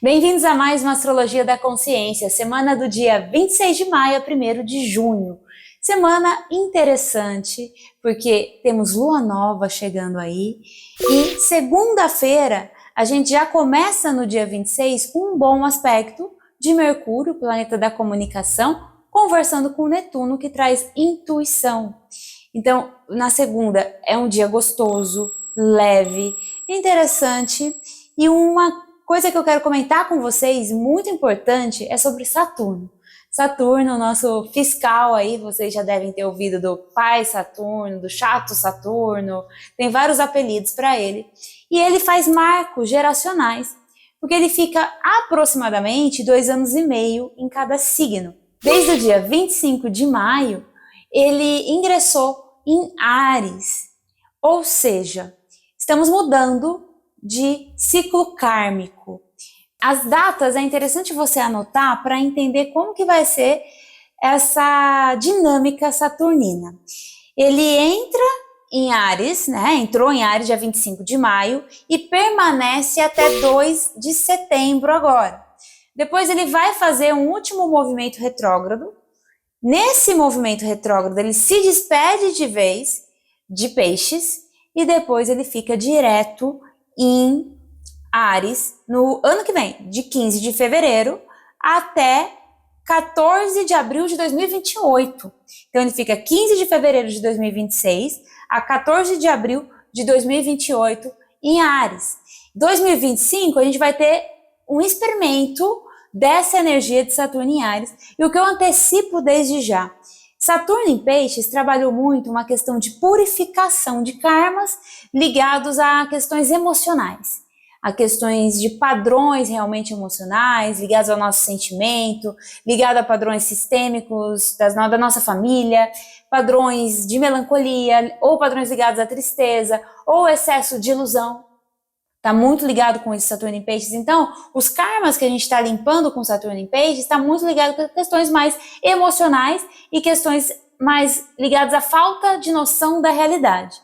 Bem-vindos a mais uma Astrologia da Consciência, semana do dia 26 de maio a 1º de junho. Semana interessante, porque temos lua nova chegando aí, e segunda-feira a gente já começa no dia 26 com um bom aspecto de Mercúrio, planeta da comunicação, conversando com Netuno, que traz intuição. Então, na segunda é um dia gostoso, leve, interessante, e uma coisa que eu quero comentar com vocês, muito importante, é sobre Saturno. Saturno, nosso fiscal aí, vocês já devem ter ouvido do pai Saturno, do chato Saturno, tem vários apelidos para ele. E ele faz marcos geracionais, porque ele fica aproximadamente 2 anos e meio em cada signo. Desde o dia 25 de maio, ele ingressou em Áries, ou seja, estamos mudando de ciclo kármico. As datas é interessante você anotar para entender como que vai ser essa dinâmica saturnina. Ele entra em Áries, entrou em Áries dia 25 de maio e permanece até 2 de setembro agora. Depois ele vai fazer um último movimento retrógrado. Nesse movimento retrógrado ele se despede de vez de Peixes e depois ele fica direto em Áries no ano que vem, de 15 de fevereiro até 14 de abril de 2028. Então ele fica 15 de fevereiro de 2026 a 14 de abril de 2028 em Áries. 2025 a gente vai ter um experimento dessa energia de Saturno em Áries, e o que eu antecipo desde já. Saturno em Peixes trabalhou muito uma questão de purificação de karmas ligados a questões emocionais, a questões de padrões realmente emocionais, ligados ao nosso sentimento, ligado a padrões sistêmicos da nossa família, padrões de melancolia, ou padrões ligados à tristeza, ou excesso de ilusão. Está muito ligado com esse Saturno em Peixes. Então, os karmas que a gente está limpando com Saturno em Peixes está muito ligado com questões mais emocionais e questões mais ligadas à falta de noção da realidade.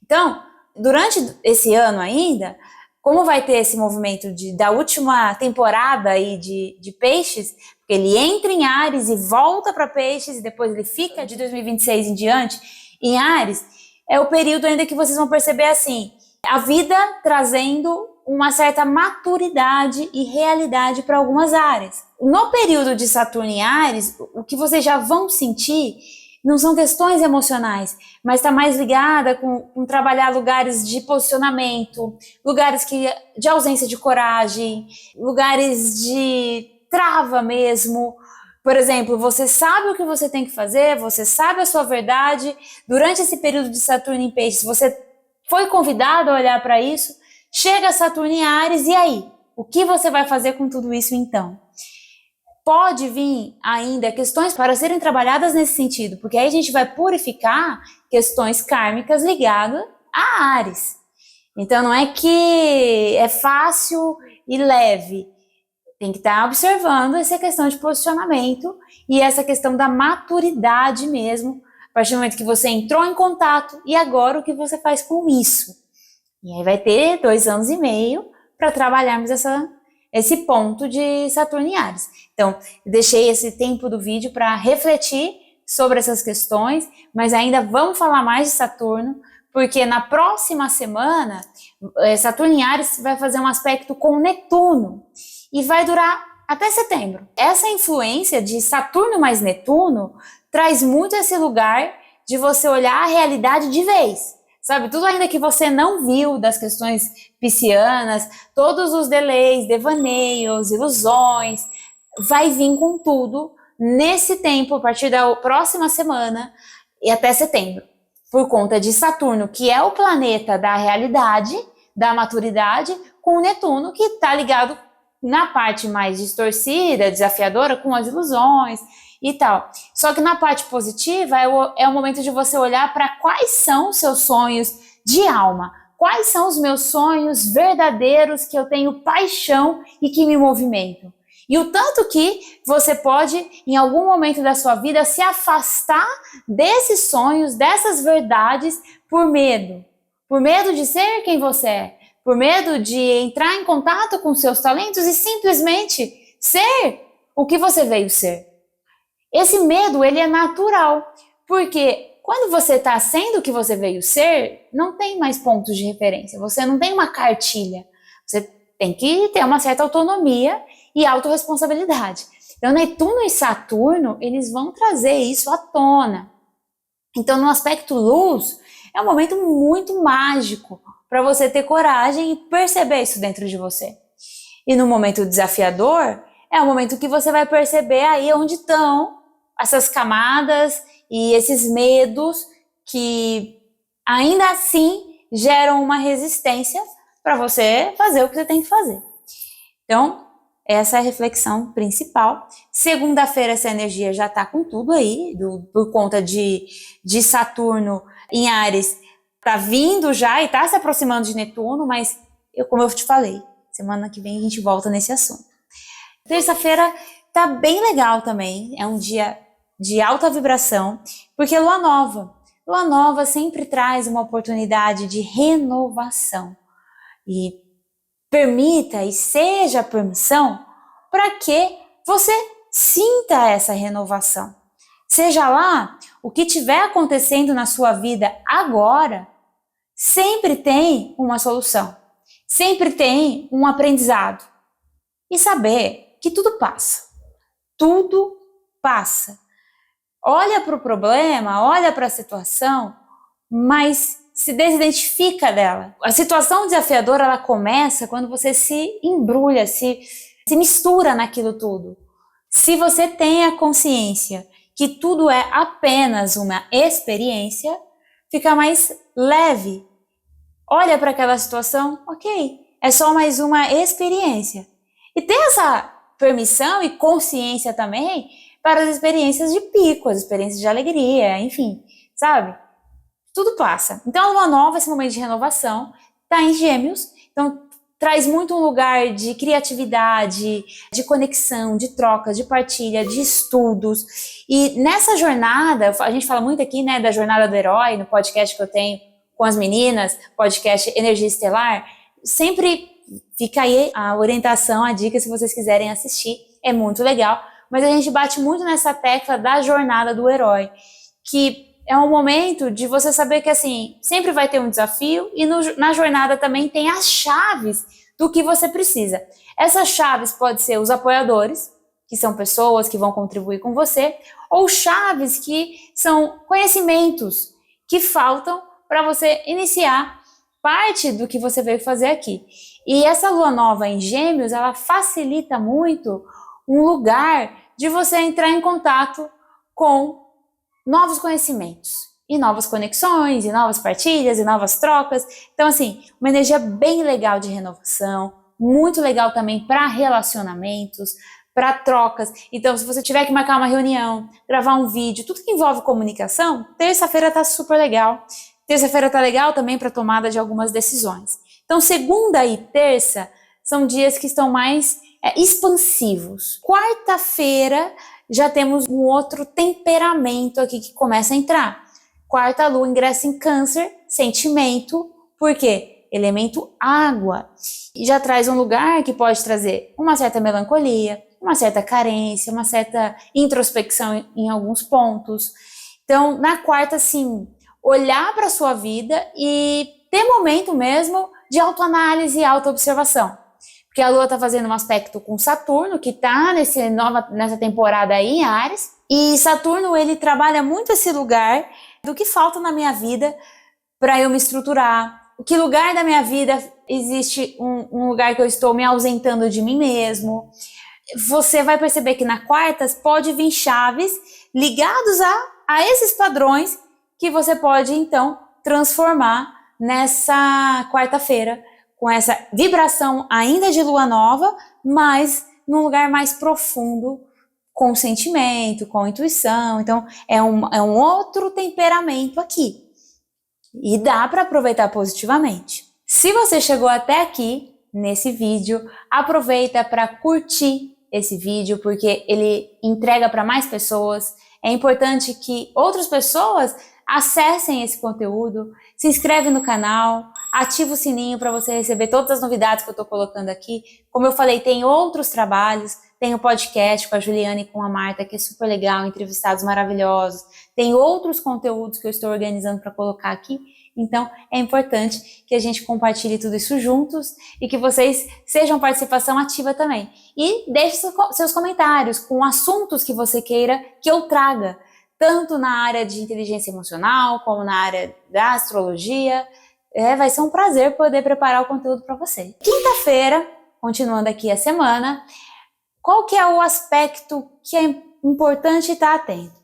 Então, durante esse ano ainda, como vai ter esse movimento da última temporada aí de Peixes, porque ele entra em Áries e volta para Peixes e depois ele fica de 2026 em diante em Áries, é o período ainda que vocês vão perceber assim, a vida trazendo uma certa maturidade e realidade para algumas áreas. No período de Saturno em Áries, o que vocês já vão sentir não são questões emocionais, mas está mais ligada com trabalhar lugares de posicionamento, lugares de ausência de coragem, lugares de trava mesmo. Por exemplo, você sabe o que você tem que fazer, você sabe a sua verdade. Durante esse período de Saturno em Peixes, você foi convidado a olhar para isso, chega Saturno em Áries, e aí? O que você vai fazer com tudo isso então? Pode vir ainda questões para serem trabalhadas nesse sentido, porque aí a gente vai purificar questões kármicas ligadas a Áries. Então não é que é fácil e leve, tem que estar observando essa questão de posicionamento e essa questão da maturidade mesmo, a partir do momento que você entrou em contato, e agora o que você faz com isso? E aí vai ter 2 anos e meio para trabalharmos esse ponto de Saturno em Áries. Então, deixei esse tempo do vídeo para refletir sobre essas questões, mas ainda vamos falar mais de Saturno, porque na próxima semana, Saturno em Áries vai fazer um aspecto com Netuno, e vai durar até setembro. Essa influência de Saturno mais Netuno traz muito esse lugar de você olhar a realidade de vez, sabe? Tudo ainda que você não viu das questões piscianas, todos os delays, devaneios, ilusões, vai vir com tudo nesse tempo, a partir da próxima semana e até setembro, por conta de Saturno, que é o planeta da realidade, da maturidade, com Netuno, que está ligado na parte mais distorcida, desafiadora, com as ilusões e tal. Só que na parte positiva é o momento de você olhar para quais são os seus sonhos de alma, quais são os meus sonhos verdadeiros que eu tenho paixão e que me movimentam. E o tanto que você pode, em algum momento da sua vida, se afastar desses sonhos, dessas verdades, por medo de ser quem você é, por medo de entrar em contato com seus talentos e simplesmente ser o que você veio ser. Esse medo, ele é natural, porque quando você está sendo o que você veio ser, não tem mais pontos de referência, você não tem uma cartilha, você tem que ter uma certa autonomia e autorresponsabilidade. Então, Netuno e Saturno, eles vão trazer isso à tona. Então, no aspecto luz, é um momento muito mágico para você ter coragem e perceber isso dentro de você. E no momento desafiador, é o momento que você vai perceber aí onde estão essas camadas e esses medos que ainda assim geram uma resistência para você fazer o que você tem que fazer. Então, essa é a reflexão principal. Segunda-feira essa energia já está com tudo aí, por conta de Saturno em Áries, está vindo já e está se aproximando de Netuno, mas como eu te falei, semana que vem a gente volta nesse assunto. Terça-feira tá bem legal também, é um dia de alta vibração, porque Lua Nova. Lua Nova sempre traz uma oportunidade de renovação. E permita e seja a permissão para que você sinta essa renovação. Seja lá o que estiver acontecendo na sua vida agora, sempre tem uma solução, sempre tem um aprendizado. E saber que tudo passa. Tudo passa. Olha para o problema, olha para a situação, mas se desidentifica dela. A situação desafiadora, ela começa quando você se embrulha, se mistura naquilo tudo. Se você tem a consciência que tudo é apenas uma experiência, fica mais leve. Olha para aquela situação, ok, é só mais uma experiência. E ter essa permissão e consciência também para as experiências de pico, as experiências de alegria, enfim, sabe? Tudo passa. Então, a Lua Nova, esse momento de renovação, está em Gêmeos, então traz muito um lugar de criatividade, de conexão, de troca, de partilha, de estudos. E nessa jornada, a gente fala muito aqui, né, da jornada do herói, no podcast que eu tenho com as meninas, podcast Energia Estelar, sempre fica aí a orientação, a dica, se vocês quiserem assistir, é muito legal. Mas a gente bate muito nessa tecla da jornada do herói, que é um momento de você saber que, assim, sempre vai ter um desafio e na jornada também tem as chaves do que você precisa. Essas chaves podem ser os apoiadores, que são pessoas que vão contribuir com você, ou chaves que são conhecimentos que faltam para você iniciar parte do que você veio fazer aqui. E essa Lua Nova em Gêmeos, ela facilita muito um lugar de você entrar em contato com novos conhecimentos, e novas conexões, e novas partilhas, e novas trocas. Então, assim, uma energia bem legal de renovação, muito legal também para relacionamentos, para trocas. Então, se você tiver que marcar uma reunião, gravar um vídeo, tudo que envolve comunicação, terça-feira tá super legal. Terça-feira tá legal também para tomada de algumas decisões. Então, segunda e terça são dias que estão mais expansivos. Quarta-feira já temos um outro temperamento aqui que começa a entrar. Quarta lua ingressa em Câncer, sentimento, por quê? Elemento água. E já traz um lugar que pode trazer uma certa melancolia, uma certa carência, uma certa introspecção em alguns pontos. Então, na quarta, assim, olhar para a sua vida e ter momento mesmo de autoanálise e autoobservação. Porque a Lua está fazendo um aspecto com Saturno, que está nessa temporada aí em Áries. E Saturno, ele trabalha muito esse lugar do que falta na minha vida para eu me estruturar. Que lugar da minha vida existe um lugar que eu estou me ausentando de mim mesmo. Você vai perceber que na quarta pode vir chaves ligados a esses padrões que você pode, então, transformar nessa quarta-feira, com essa vibração ainda de lua nova, mas num lugar mais profundo, com sentimento, com intuição. Então, é um outro temperamento aqui. E dá para aproveitar positivamente. Se você chegou até aqui nesse vídeo, aproveita para curtir esse vídeo, porque ele entrega para mais pessoas. É importante que outras pessoas acessem esse conteúdo, se inscreve no canal, ativa o sininho para você receber todas as novidades que eu estou colocando aqui. Como eu falei, tem outros trabalhos, tem o podcast com a Juliana e com a Marta, que é super legal, entrevistados maravilhosos. Tem outros conteúdos que eu estou organizando para colocar aqui. Então, é importante que a gente compartilhe tudo isso juntos e que vocês sejam participação ativa também. E deixe seus comentários com assuntos que você queira que eu traga, tanto na área de inteligência emocional, como na área da astrologia. Vai ser um prazer poder preparar o conteúdo para você. Quinta-feira, continuando aqui a semana, qual que é o aspecto que é importante estar atento?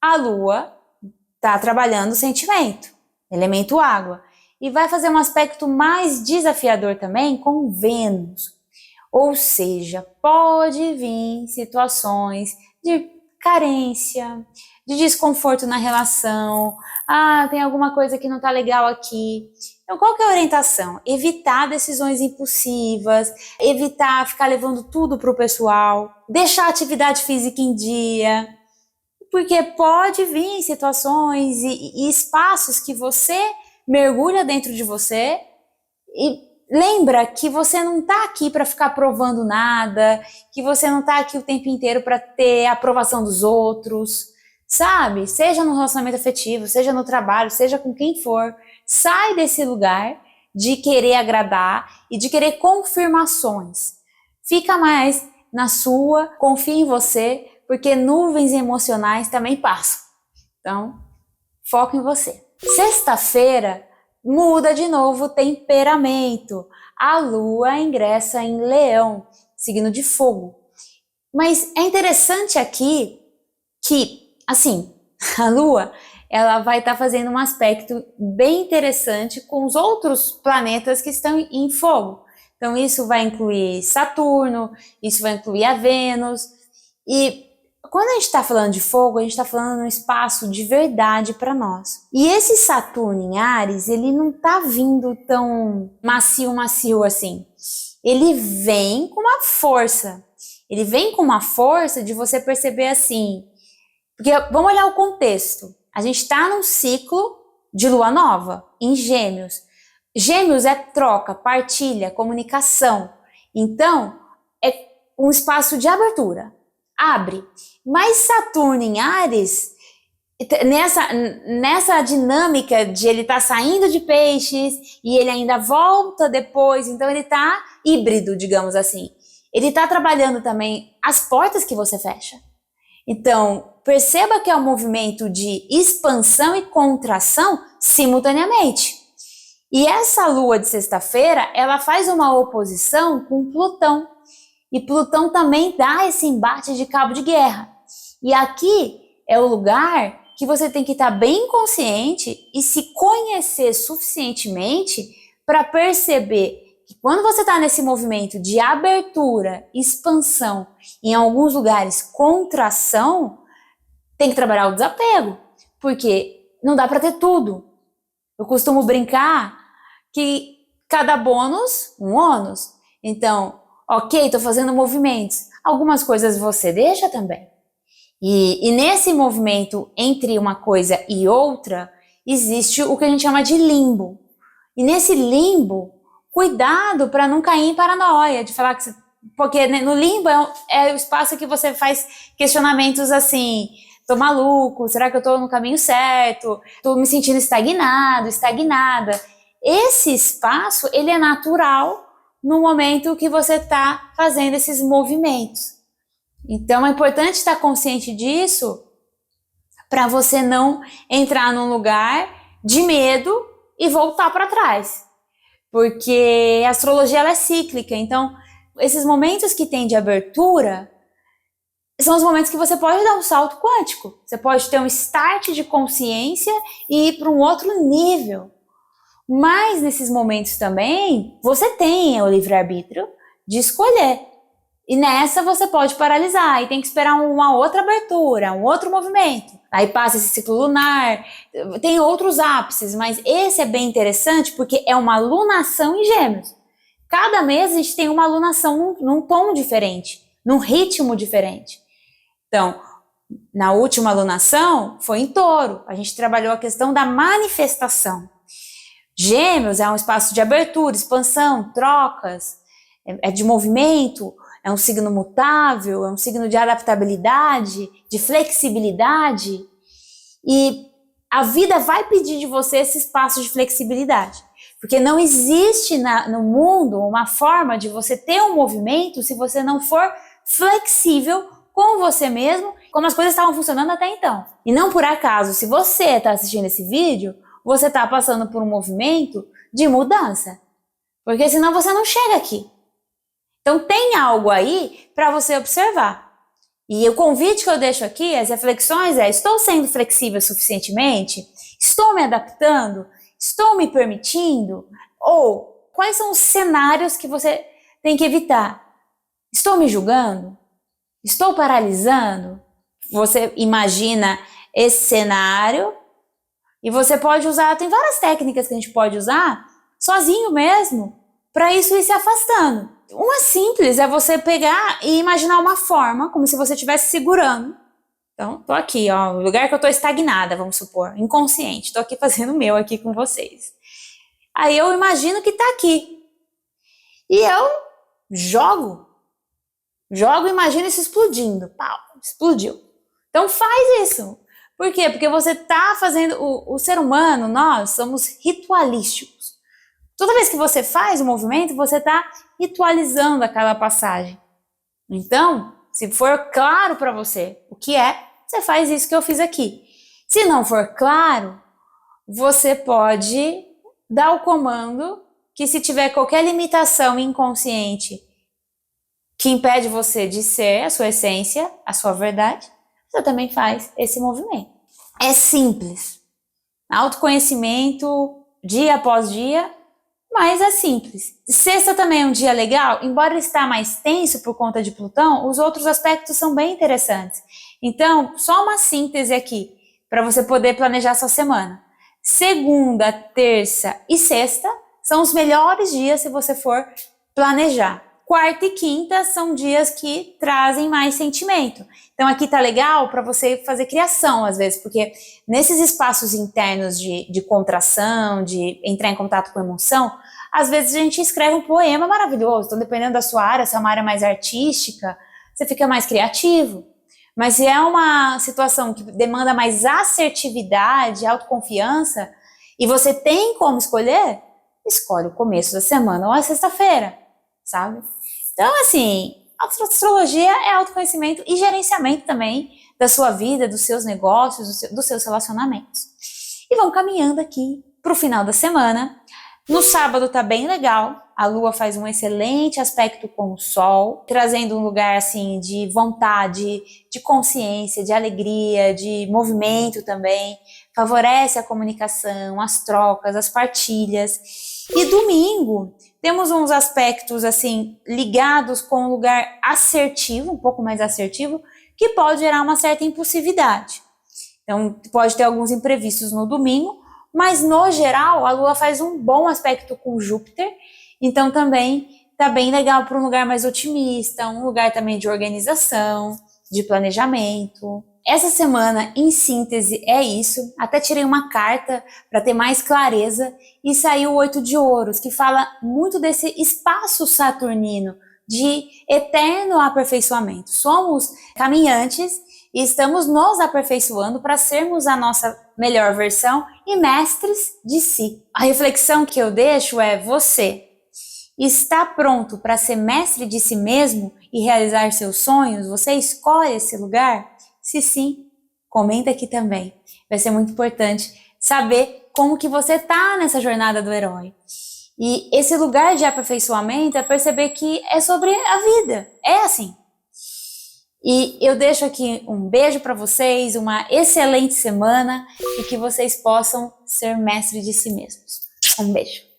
A Lua está trabalhando o sentimento, elemento água, e vai fazer um aspecto mais desafiador também com Vênus. Ou seja, pode vir situações de carência, de desconforto na relação, tem alguma coisa que não está legal aqui. Então, qual que é a orientação? Evitar decisões impulsivas, evitar ficar levando tudo para o pessoal, deixar a atividade física em dia, porque pode vir situações e espaços que você mergulha dentro de você e lembra que você não está aqui para ficar provando nada, que você não está aqui o tempo inteiro para ter a aprovação dos outros, sabe? Seja no relacionamento afetivo, seja no trabalho, seja com quem for, sai desse lugar de querer agradar e de querer confirmações. Fica mais na sua, confia em você, porque nuvens emocionais também passam. Então, foco em você. Sexta-feira, muda de novo o temperamento. A Lua ingressa em Leão, signo de fogo. Mas é interessante aqui que, assim, a Lua, ela vai estar fazendo um aspecto bem interessante com os outros planetas que estão em fogo. Então, isso vai incluir Saturno, isso vai incluir a Vênus. E quando a gente está falando de fogo, a gente está falando de um espaço de verdade para nós. E esse Saturno em Áries, ele não está vindo tão macio assim. Ele vem com uma força. Ele vem com uma força de você perceber assim. Porque vamos olhar o contexto. A gente está num ciclo de lua nova, em Gêmeos. Gêmeos é troca, partilha, comunicação. Então, é um espaço de abertura. Abre. Mas Saturno em Áries, nessa dinâmica de ele estar saindo de peixes e ele ainda volta depois, então ele está híbrido, digamos assim. Ele está trabalhando também as portas que você fecha. Então, perceba que é um movimento de expansão e contração simultaneamente. E essa lua de sexta-feira, ela faz uma oposição com Plutão. E Plutão também dá esse embate de cabo de guerra. E aqui é o lugar que você tem que estar bem consciente e se conhecer suficientemente para perceber que quando você está nesse movimento de abertura, expansão, em alguns lugares contração, tem que trabalhar o desapego, porque não dá para ter tudo. Eu costumo brincar que cada bônus, um ônus. Então, ok, estou fazendo movimentos. Algumas coisas você deixa também. E nesse movimento entre uma coisa e outra, existe o que a gente chama de limbo. E nesse limbo, cuidado para não cair em paranoia, de falar que você, porque no limbo é o espaço que você faz questionamentos assim, tô maluco, será que eu tô no caminho certo? Tô me sentindo estagnado, estagnada. Esse espaço, ele é natural no momento que você está fazendo esses movimentos. Então é importante estar consciente disso para você não entrar num lugar de medo e voltar para trás. Porque a astrologia ela é cíclica, então esses momentos que tem de abertura são os momentos que você pode dar um salto quântico. Você pode ter um start de consciência e ir para um outro nível. Mas nesses momentos também, você tem o livre-arbítrio de escolher. E nessa você pode paralisar e tem que esperar uma outra abertura, um outro movimento. Aí passa esse ciclo lunar, tem outros ápices, mas esse é bem interessante porque é uma lunação em Gêmeos. Cada mês a gente tem uma lunação num tom diferente, num ritmo diferente. Então, na última lunação foi em Touro, a gente trabalhou a questão da manifestação. Gêmeos é um espaço de abertura, expansão, trocas, é de movimento, é um signo mutável, é um signo de adaptabilidade, de flexibilidade. E a vida vai pedir de você esse espaço de flexibilidade. Porque não existe no mundo uma forma de você ter um movimento se você não for flexível com você mesmo, como as coisas estavam funcionando até então. E não por acaso, se você está assistindo esse vídeo, você está passando por um movimento de mudança. Porque senão você não chega aqui. Então tem algo aí para você observar. E o convite que eu deixo aqui, as reflexões estou sendo flexível suficientemente? Estou me adaptando? Estou me permitindo? Ou quais são os cenários que você tem que evitar? Estou me julgando? Estou paralisando? Você imagina esse cenário e você pode usar, tem várias técnicas que a gente pode usar sozinho mesmo para isso ir se afastando. Uma simples é você pegar e imaginar uma forma, como se você estivesse segurando. Então, tô aqui, ó, no lugar que eu tô estagnada, vamos supor, inconsciente. Tô aqui fazendo o meu aqui com vocês. Aí eu imagino que tá aqui. E eu jogo e imagino isso explodindo. Pau, explodiu. Então faz isso. Por quê? Porque você tá fazendo, o ser humano, nós somos ritualísticos. Toda vez que você faz o movimento, você está ritualizando aquela passagem. Então, se for claro para você o que é, você faz isso que eu fiz aqui. Se não for claro, você pode dar o comando que, se tiver qualquer limitação inconsciente que impede você de ser a sua essência, a sua verdade, você também faz esse movimento. É simples. Autoconhecimento, dia após dia, mas é simples. Sexta também é um dia legal, embora ele está mais tenso por conta de Plutão, os outros aspectos são bem interessantes. Então, só uma síntese aqui, para você poder planejar sua semana. Segunda, terça e sexta são os melhores dias se você for planejar. Quarta e quinta são dias que trazem mais sentimento. Então aqui tá legal para você fazer criação às vezes, porque nesses espaços internos de contração, de entrar em contato com emoção, às vezes a gente escreve um poema maravilhoso. Então dependendo da sua área, se é uma área mais artística, você fica mais criativo. Mas se é uma situação que demanda mais assertividade, autoconfiança, e você tem como escolher, escolhe o começo da semana ou a sexta-feira, sabe? Então, assim, astrologia é autoconhecimento e gerenciamento também da sua vida, dos seus negócios, dos seus relacionamentos. E vamos caminhando aqui para o final da semana. No sábado tá bem legal, a Lua faz um excelente aspecto com o Sol, trazendo um lugar assim de vontade, de consciência, de alegria, de movimento também, favorece a comunicação, as trocas, as partilhas. E domingo temos uns aspectos assim ligados com um lugar assertivo, um pouco mais assertivo, que pode gerar uma certa impulsividade. Então pode ter alguns imprevistos no domingo, mas no geral a Lua faz um bom aspecto com Júpiter, então também tá bem legal para um lugar mais otimista, um lugar também de organização, de planejamento. Essa semana, em síntese, é isso. Até tirei uma carta para ter mais clareza e saiu o 8 de ouros, que fala muito desse espaço saturnino de eterno aperfeiçoamento. Somos caminhantes e estamos nos aperfeiçoando para sermos a nossa melhor versão e mestres de si. A reflexão que eu deixo é: você está pronto para ser mestre de si mesmo e realizar seus sonhos? Você escolhe esse lugar? Se sim, comenta aqui também. Vai ser muito importante saber como que você está nessa jornada do herói. E esse lugar de aperfeiçoamento é perceber que é sobre a vida. É assim. E eu deixo aqui um beijo para vocês, uma excelente semana e que vocês possam ser mestres de si mesmos. Um beijo.